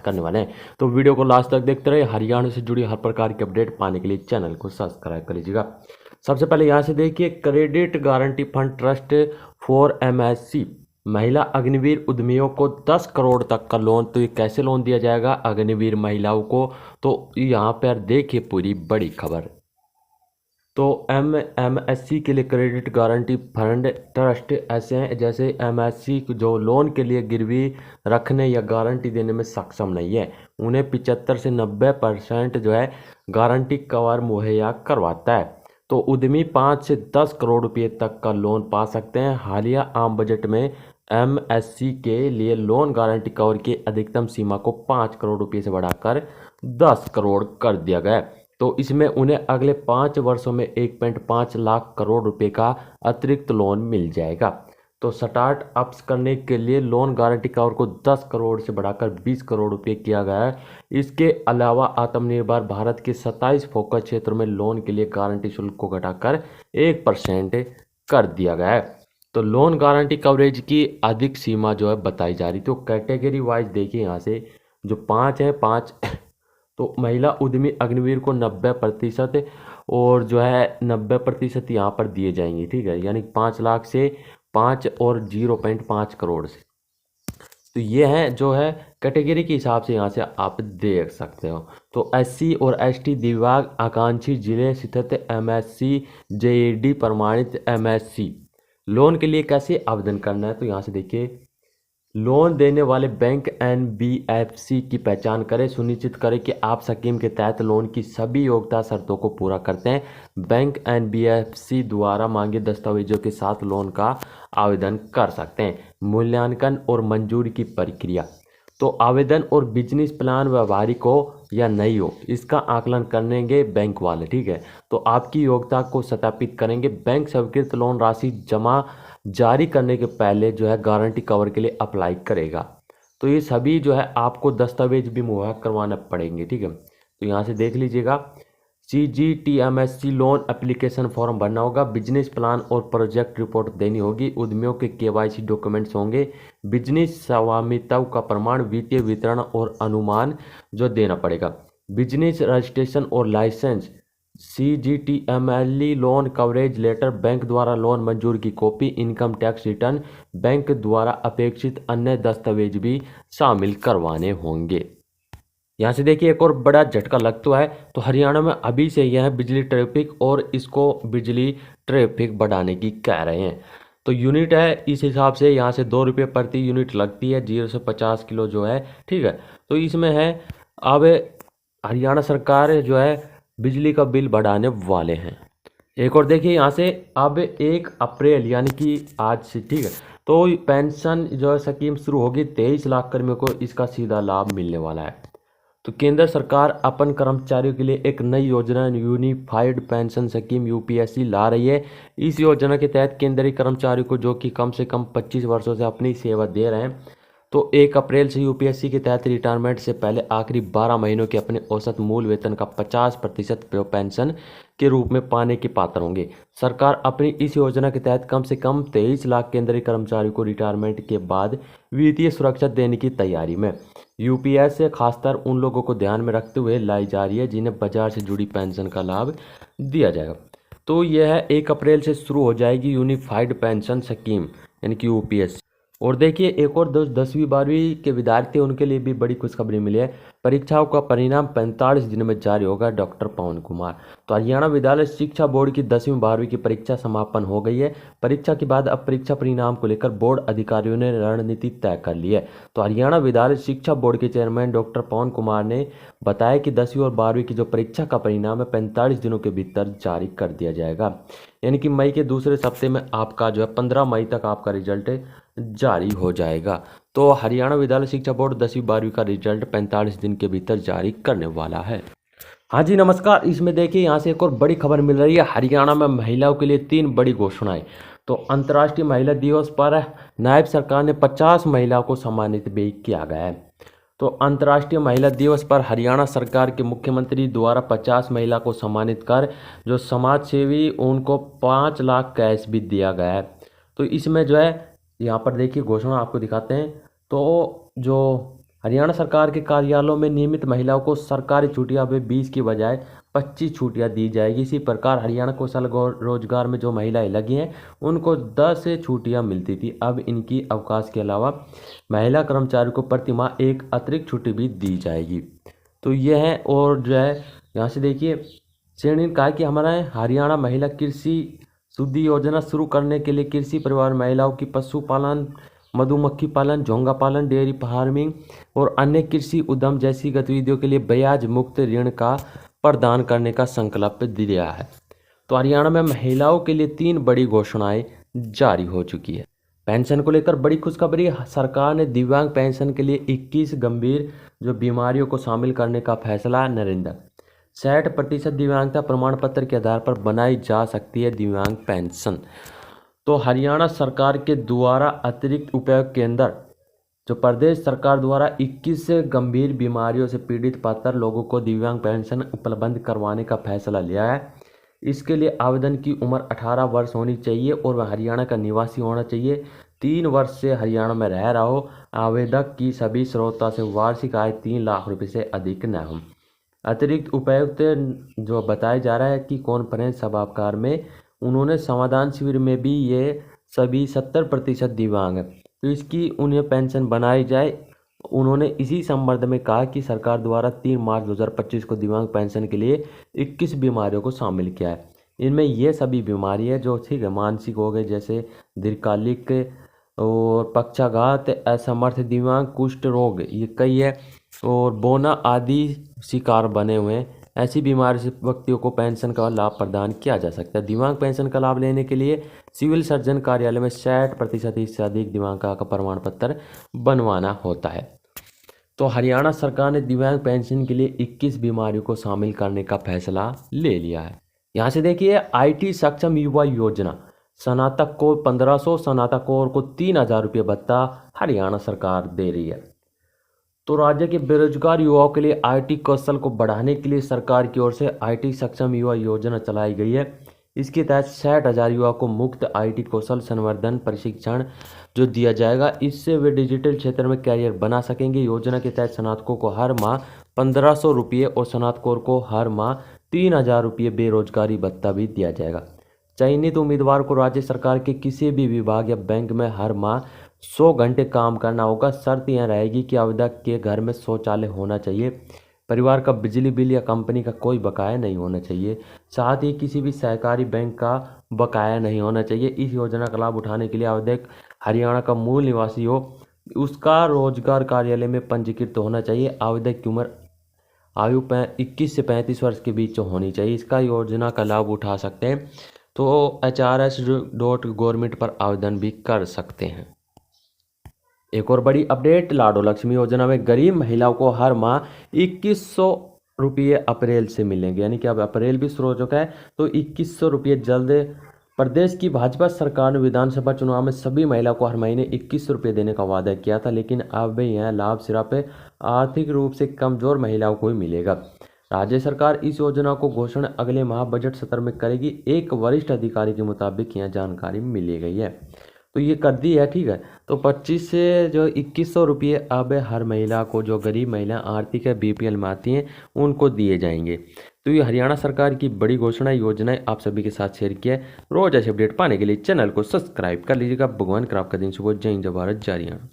करने वाले हैं। तो वीडियो को लास्ट तक देखते रहिए। हरियाणा से जुड़ी हर प्रकार की अपडेट पाने के लिए चैनल को सब्सक्राइब कर लीजिएगा। सबसे पहले यहाँ से देखिए, credit guarantee fund trust for MSc महिला अग्निवीर उद्यमियों को 10 करोड़ तक का लोन। तो ये कैसे लोन दिया जाएगा अग्निवीर महिलाओं को, तो यहाँ पर देखिए पूरी बड़ी खबर। तो एमएससी के लिए क्रेडिट गारंटी फंड ट्रस्ट ऐसे हैं जैसे एमएससी जो लोन के लिए गिरवी रखने या गारंटी देने में सक्षम नहीं है, उन्हें 75 से 90% जो है गारंटी कवर मुहैया करवाता है। तो उद्यमी 5 से 10 करोड़ रुपए तक का लोन पा सकते हैं। हालिया आम बजट में एमएससी के लिए लोन गारंटी कवर की अधिकतम सीमा को 5 करोड़ रुपए से बढ़ाकर 10 करोड़ कर दिया गया है। तो इसमें उन्हें अगले 5 वर्षों में 1.5 लाख करोड़ रुपए का अतिरिक्त लोन मिल जाएगा। तो स्टार्टअप्स करने के लिए लोन गारंटी कवर को 10 करोड़ से बढ़ाकर 20 करोड़ रुपए किया गया है। इसके अलावा आत्मनिर्भर भारत के 27 फोकस क्षेत्रों में लोन के लिए गारंटी शुल्क को घटाकर 1% कर दिया गया है। तो लोन गारंटी कवरेज की अधिक सीमा जो है बताई जा रही। तो कैटेगरी वाइज देखिए, यहाँ से जो 5 हैं 5 तो महिला उद्यमी अग्निवीर को 90% और जो है 90% यहाँ पर दिए जाएंगे, ठीक है, यानी 5 लाख से 5 और 0.5 करोड़ से। तो ये है जो है कैटेगरी के हिसाब से यहाँ से आप देख सकते हो। तो एससी और एसटी दिव्यांग आकांक्षी जिले स्थित एमएससी जेईडी प्रमाणित एमएससी लोन के लिए कैसे आवेदन करना है। तो यहाँ से देखिए, लोन देने वाले बैंक एनबीएफसी की पहचान करें, सुनिश्चित करें कि आप स्कीम के तहत लोन की सभी योग्यता शर्तों को पूरा करते हैं। बैंक एनबीएफसी द्वारा मांगे दस्तावेजों के साथ लोन का आवेदन कर सकते हैं। मूल्यांकन और मंजूरी की प्रक्रिया, तो आवेदन और बिजनेस प्लान व्यवहारिक हो या नहीं हो, इसका आकलन करेंगे बैंक वाले, ठीक है। तो आपकी योग्यता को सत्यापित करेंगे। बैंक स्वीकृत लोन राशि जमा जारी करने के पहले जो है गारंटी कवर के लिए अप्लाई करेगा। तो ये सभी जो है आपको दस्तावेज भी मुहैया करवाना पड़ेंगे, ठीक है। तो यहाँ से देख लीजिएगा, CGTMSC लोन एप्लीकेशन फॉर्म भरना होगा, बिजनेस प्लान और प्रोजेक्ट रिपोर्ट देनी होगी, उद्यमियों के KYC डॉक्यूमेंट्स होंगे, बिजनेस स्वामित्व का प्रमाण, वित्तीय वितरण और अनुमान जो देना पड़ेगा, बिजनेस रजिस्ट्रेशन और licence, CGTMSC loan coverage letter, bank द्वारा लोन मंजूर की copy, income tax return, bank द्वारा अपेक्षित अन्य दस्तावेज भी शामिल करवाने होंगे। यहाँ से देखिए, एक और बड़ा झटका लग तो है। तो हरियाणा में अभी से यह है बिजली ट्रैफिक, और इसको बिजली ट्रैफिक बढ़ाने की कह रहे हैं। तो यूनिट है, इस हिसाब से यहाँ से 2 रुपये प्रति यूनिट लगती है, 0 से 50 किलो जो है, ठीक है। तो इसमें है अब हरियाणा सरकार जो है बिजली का बिल बढ़ाने वाले हैं। एक और देखिए, यहाँ से अब 1 अप्रैल यानी कि आज से, ठीक है, तो पेंशन जो है स्कीम शुरू होगी। 23 लाख कर्मियों को इसका सीधा लाभ मिलने वाला है। तो केंद्र सरकार अपन कर्मचारियों के लिए एक नई योजना यूनिफाइड पेंशन स्कीम UPSC ला रही है। इस योजना के तहत केंद्रीय कर्मचारियों को जो कि कम से कम 25 वर्षों से अपनी सेवा दे रहे हैं, तो 1 अप्रैल से UPSC के तहत रिटायरमेंट से पहले आखिरी 12 महीनों के अपने औसत मूल वेतन का 50% पेंशन के रूप में पाने के पात्र होंगे। सरकार अपनी इस योजना के तहत कम से कम 23 लाख केंद्रीय कर्मचारियों को रिटायरमेंट के बाद वित्तीय सुरक्षा देने की तैयारी में। UPSC खासकर उन लोगों को ध्यान में रखते हुए लाई जा रही है जिन्हें बाजार से जुड़ी पेंशन का लाभ दिया जाएगा। तो यह 1 अप्रैल से शुरू हो जाएगी यूनिफाइड पेंशन स्कीम यानी कि UPSC। और देखिए, एक और 10वीं 12वीं के विद्यार्थी, उनके लिए भी बड़ी खुशखबरी मिली है। परीक्षाओं का परिणाम 45 दिन में जारी होगा, डॉक्टर पवन कुमार। तो हरियाणा विद्यालय शिक्षा बोर्ड की 10वीं 12वीं की परीक्षा समापन हो गई है। परीक्षा के बाद अब परीक्षा परिणाम को लेकर बोर्ड अधिकारियों ने रणनीति तय कर ली है। तो हरियाणा विद्यालय शिक्षा बोर्ड के चेयरमैन डॉक्टर पवन कुमार ने बताया कि 10वीं और 12वीं की जो परीक्षा का परिणाम है 45 दिनों के भीतर जारी कर दिया जाएगा, यानी कि मई के दूसरे सप्ताह में आपका जो है 15 मई तक आपका रिजल्ट जारी हो जाएगा। तो हरियाणा विद्यालय शिक्षा बोर्ड 10वीं 12वीं का रिजल्ट 45 दिन के भीतर जारी करने वाला है। हाँ जी नमस्कार। इसमें देखिए, यहाँ से एक और बड़ी खबर मिल रही है। हरियाणा में महिलाओं के लिए 3 बड़ी घोषणाएं। तो अंतर्राष्ट्रीय महिला दिवस पर नायब सरकार ने 50 महिलाओं को सम्मानित भी किया गया है। तो अंतर्राष्ट्रीय महिला दिवस पर हरियाणा सरकार के मुख्यमंत्री द्वारा 50 महिला को सम्मानित कर जो समाज सेवी उनको 5 लाख कैश भी दिया गया है। तो इसमें जो है यहाँ पर देखिए घोषणा आपको दिखाते हैं। तो जो हरियाणा सरकार के कार्यालयों में नियमित महिलाओं को सरकारी छुट्टियां अब 20 की बजाय 25 छुट्टियां दी जाएगी। इसी प्रकार हरियाणा कौशल रोजगार में जो महिलाएं लगी हैं उनको 10 छुट्टियां मिलती थी, अब इनकी अवकाश के अलावा महिला कर्मचारी को प्रति माह एक अतिरिक्त छुट्टी भी दी जाएगी। तो यह है, और जो है यहाँ से देखिए श्रेणी ने कहा कि हमारा हरियाणा महिला कृषि शुद्धि योजना शुरू करने के लिए कृषि परिवार महिलाओं की पशुपालन, मधुमक्खी पालन, झोंगा पालन, डेयरी फार्मिंग और अन्य कृषि उद्यम जैसी गतिविधियों के लिए ब्याज मुक्त ऋण का प्रदान करने का संकल्प दिया है। तो हरियाणा में महिलाओं के लिए 3 बड़ी घोषणाएं जारी हो चुकी है। पेंशन को लेकर बड़ी खुशखबरी, सरकार ने दिव्यांग पेंशन के लिए 21 गंभीर जो बीमारियों को शामिल करने का फैसला। नरेंद्र 60% दिव्यांगता प्रमाण पत्र के आधार पर बनाई जा सकती है दिव्यांग पेंशन। तो हरियाणा सरकार के द्वारा अतिरिक्त उपायुक्त के अंदर जो प्रदेश सरकार द्वारा 21 गंभीर बीमारियों से पीड़ित पात्र लोगों को दिव्यांग पेंशन उपलब्ध करवाने का फैसला लिया है। इसके लिए आवेदन की उम्र 18 वर्ष होनी चाहिए और वह हरियाणा का निवासी होना चाहिए। 3 वर्ष से हरियाणा में रह रहा हो। आवेदक की सभी स्रोतों से वार्षिक आय 3 लाख रुपये से अधिक न हो। अतिरिक्त उपायुक्त जो बताया जा रहा है कि कॉन्फ्रेंस सभागार में उन्होंने समाधान शिविर में भी ये सभी 70% दिव्यांग है, तो इसकी उन्हें पेंशन बनाई जाए। उन्होंने इसी संबंध में कहा कि सरकार द्वारा 3 मार्च 2025 को दिव्यांग पेंशन के लिए 21 बीमारियों को शामिल किया है। इनमें ये सभी बीमारी है जो ठीक है मानसिक हो गए, जैसे दीर्घकालिक और पक्षाघात, असमर्थ दिव्यांग, कुष्ठ रोग, ये कई है, और बोना आदि शिकार बने हुए हैं। ऐसी बीमारी से व्यक्तियों को पेंशन का लाभ प्रदान किया जा सकता है। दिव्यांग पेंशन का लाभ लेने के लिए सिविल सर्जन कार्यालय में 60% से अधिक दिव्यांगता का प्रमाण पत्र बनवाना होता है। तो हरियाणा सरकार ने दिव्यांग पेंशन के लिए 21 बीमारियों को शामिल करने का फैसला ले लिया है। यहाँ से देखिए IT सक्षम युवा योजना, स्नातक को 1500, स्नातकों को 3000 रुपये भत्ता हरियाणा सरकार दे रही है। तो राज्य के बेरोजगार युवाओं के लिए IT कौशल को बढ़ाने के लिए सरकार की ओर से IT सक्षम युवा योजना चलाई गई है। इसके तहत 60,000 युवाओं को मुफ्त IT कौशल संवर्धन प्रशिक्षण जो दिया जाएगा। इससे वे डिजिटल क्षेत्र में कैरियर बना सकेंगे। योजना के तहत स्नातकों को हर माह 1500 रुपये और स्नातकों को हर माह 3000 रुपये बेरोजगारी भत्ता भी दिया जाएगा। चयनित उम्मीदवार को राज्य सरकार के किसी भी विभाग या बैंक में हर माह 100 घंटे काम करना होगा। शर्त यह रहेगी कि आवेदक के घर में शौचालय होना चाहिए, परिवार का बिजली बिल या कंपनी का कोई बकाया नहीं होना चाहिए, साथ ही किसी भी सहकारी बैंक का बकाया नहीं होना चाहिए। इस योजना का लाभ उठाने के लिए आवेदक हरियाणा का मूल निवासी हो, उसका रोजगार कार्यालय में पंजीकृत होना चाहिए। आवेदक की उम्र आयु 21 से 35 वर्ष के बीच होनी चाहिए। इसका योजना का लाभ उठा सकते हैं। तो hrs.government पर आवेदन भी कर सकते हैं। एक और बड़ी अपडेट, लाडो लक्ष्मी योजना में गरीब महिलाओं को हर माह 2100 रुपये अप्रैल से मिलेंगे, यानी कि अब अप्रैल भी शुरू हो चुका है, तो 2100 रुपये जल्द। प्रदेश की भाजपा सरकार ने विधानसभा चुनाव में सभी महिलाओं को हर महीने 2100 रुपये देने का वादा किया था, लेकिन अब यह लाभ सिर्फ आर्थिक रूप से कमजोर महिलाओं को ही मिलेगा। राज्य सरकार इस योजना को घोषणा अगले माह बजट सत्र में करेगी। एक वरिष्ठ अधिकारी के मुताबिक यह जानकारी मिली गई है, तो ये कर दी है, ठीक है। तो 25 से जो 2100 रुपये अब हर महिला को, जो गरीब महिला आर्थिक है BPL में आती हैं, उनको दिए जाएंगे। तो ये हरियाणा सरकार की बड़ी घोषणा योजनाएं आप सभी के साथ शेयर किया है। रोज ऐसे अपडेट पाने के लिए चैनल को सब्सक्राइब कर लीजिएगा। भगवान का आपका दिन शुभ हो। जय हिंद, जय भारत, जय हरियाणा।